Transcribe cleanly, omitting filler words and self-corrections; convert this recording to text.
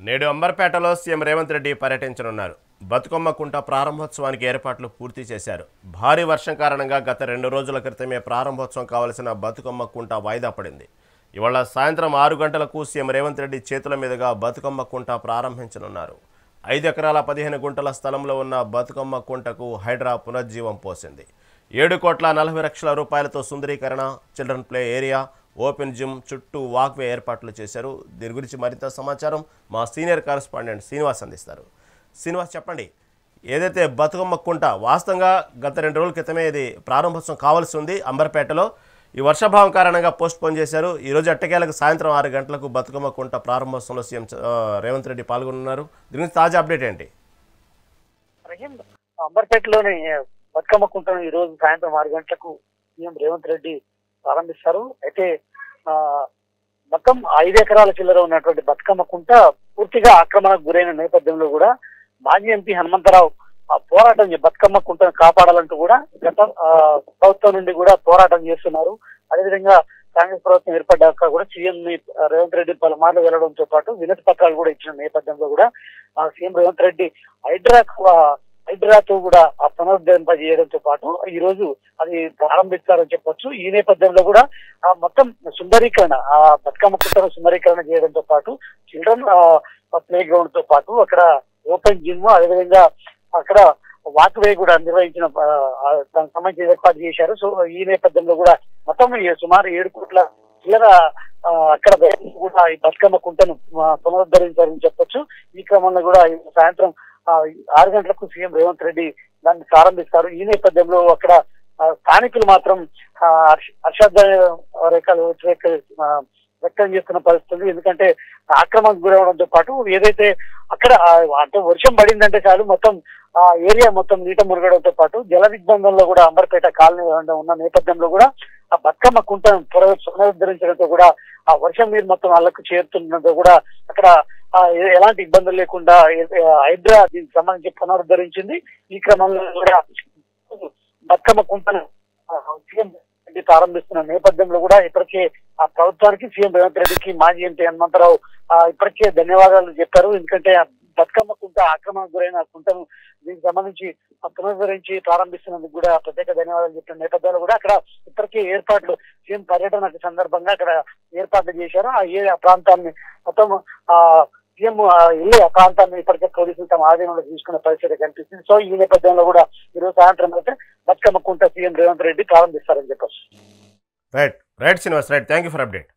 నేడు అంబర్పేటలో సీఎం రేవంత్ రెడ్డి పర్యటించనున్నారు. బతుకమ్మ కుంట ప్రారంభోత్సవానికి ఏర్పాట్లు పూర్తి చేశారు. భారీ వర్షం కారణంగా గత 2 రోజుల క్రితమే ప్రారంభోత్సవం కావాల్సిన బతుకమ్మ కుంట వాయిదా పడింది. ఇవాళ సాయంత్రం 6 గంటలకు సీఎం రేవంత్ రెడ్డి చేతుల మీదుగా బతుకమ్మ కుంట ప్రారంభించనున్నారు. 5 ఎకరాల 15 గుంటల స్థలంలో ఉన్న బతుకమ్మ కుంటకు హైడ్రా పునర్జీవం పోసింది. 7,40,00,000 రూపాయలతో సుందరీకరణ, children play area, open gym, చుట్టూ వాక్వే ఏర్పాట్లు చేశారు. దీని గురించి మరింత సమాచారం మా సీనియర్ కరెస్పాండెంట్ శ్రీనివాస్ అందిస్తారు. శ్రీనివాస్, చెప్పండి, ఏదైతే బతుకమ్మ కుంట వాస్తవంగా గత 2 రోజుల క్రితమే ఇది ప్రారంభోత్సవం కావాల్సి ఉంది అంబర్పేటలో. ఈ వర్షాభావం కారణంగా పోస్ట్ పోన్ చేశారు. ఈరోజు ఎట్టకేలకు సాయంత్రం 6 గంటలకు బతుకమ్మ కుంట ప్రారంభోత్సవంలో సీఎం రేవంత్ రెడ్డి పాల్గొన్నారు. దీని గురించి తాజా అప్డేట్ ఏంటి? అంబర్పేటలోని బతుకమ్మ కుంటను ఈ రోజు సాయంత్రం 6 గంటలకు సీఎం రేవంత్ రెడ్డి ప్రారంభిస్తారు. అయితే మొత్తం 5 ఎకరాల చిల్లర ఉన్నటువంటి బతుకమ్మ కుంట పూర్తిగా ఆక్రమణకు గురైన నేపథ్యంలో కూడా మాజీ ఎంపీ హనుమంతరావు పోరాటం బతుకమ్మ కుంటను కాపాడాలంటూ కూడా గత ప్రభుత్వం నుండి కూడా పోరాటం చేస్తున్నారు. అదేవిధంగా కాంగ్రెస్ ప్రభుత్వం ఏర్పడ్డాక కూడా సీఎం రేవంత్ రెడ్డి పలుమార్లు వెళ్లడంతో పాటు వినతి పత్రాలు కూడా ఇచ్చిన నేపథ్యంలో కూడా సీఎం రేవంత్ రెడ్డి హైడ్రాతో కూడా పునరుద్ధరింపజేయడంతో పాటు ఈ రోజు అది ప్రారంభిస్తారని చెప్పొచ్చు. ఈ నేపథ్యంలో కూడా మొత్తం సుందరీకరణ, బతుకమ్మ కుంటను సుందరీకరణ చేయడంతో పాటు చిల్డ్రన్ ప్లే గ్రౌండ్ తో పాటు అక్కడ ఓపెన్ జిమ్, అదేవిధంగా అక్కడ వాక్ వే కూడా నిర్వహించిన దానికి సంబంధించి ఏర్పాటు చేశారు. సో ఈ నేపథ్యంలో కూడా మొత్తం సుమారు 7 కోట్ల చిల్లర అక్కడ కూడా ఈ బతుకమ్మ కుంటను పునరుద్ధరించారని చెప్పొచ్చు. ఈ క్రమంలో కూడా సాయంత్రం 6 గంటలకు సీఎం రేవంత్ రెడ్డి దాన్ని ప్రారంభిస్తారు. ఈ నేపథ్యంలో అక్కడ స్థానికులు మాత్రం హర్షాద్ర రేఖలు వ్యక్తం చేస్తున్న పరిస్థితి. ఎందుకంటే ఆక్రమణకు గురవడంతో పాటు ఏదైతే అక్కడ అంటే వర్షం పడిందంటే చాలు మొత్తం ఆ ఏరియా మొత్తం నీట మురగడంతో పాటు జల దిగ్బంధంలో కూడా అంబర్పేట కాలనీ ఉన్న నేపథ్యంలో కూడా ఆ బతుకమ్మ కుంటను పునరుద్ధరించడంతో కూడా ఆ వర్షం నీరు మొత్తం వాళ్ళకు చేరుతుండడంతో కూడా అక్కడ ఎలాంటి ఇబ్బందులు లేకుండా హైడ్రా దీనికి సంబంధించి పునరుద్ధరించింది. ఈ క్రమంలో కూడా బతుకమ్మ కుంటను సీఎం రెడ్డి ప్రారంభిస్తున్న నేపథ్యంలో కూడా ఇప్పటికే ఆ ప్రభుత్వానికి సీఎం రేవంత్ రెడ్డికి మాజీ ఎంపీ హనుమంతరావు ఇప్పటికే ధన్యవాదాలు చెప్పారు. ఎందుకంటే బతుకమ్మ కుంట ఆక్రమణకు గురైన కుంటను దీనికి సంబంధించి పునరుద్ధరించి ప్రారంభిస్తున్నందుకు కూడా ప్రత్యేక ధన్యవాదాలు చెప్పిన నేపథ్యంలో కూడా అక్కడ ఇప్పటికే ఏర్పాట్లు సీఎం పర్యటన సందర్భంగా అక్కడ ఏర్పాట్లు చేశారు. ఆ ప్రాంతాన్ని మొత్తం సీఎం వెళ్ళి ఆ ప్రాంతాన్ని ఇప్పటికే పోలీసులు తమ ఆధీనంలో తీసుకున్న పరిస్థితి కనిపిస్తుంది. సో ఈ నేపథ్యంలో కూడా ఈరోజు సాయంత్రం అయితే బతుకమ్మ కుంట సీఎం రేవంత్ రెడ్డి ప్రారంభిస్తారని చెప్పచ్చు. Right Srinivas, thank you for update.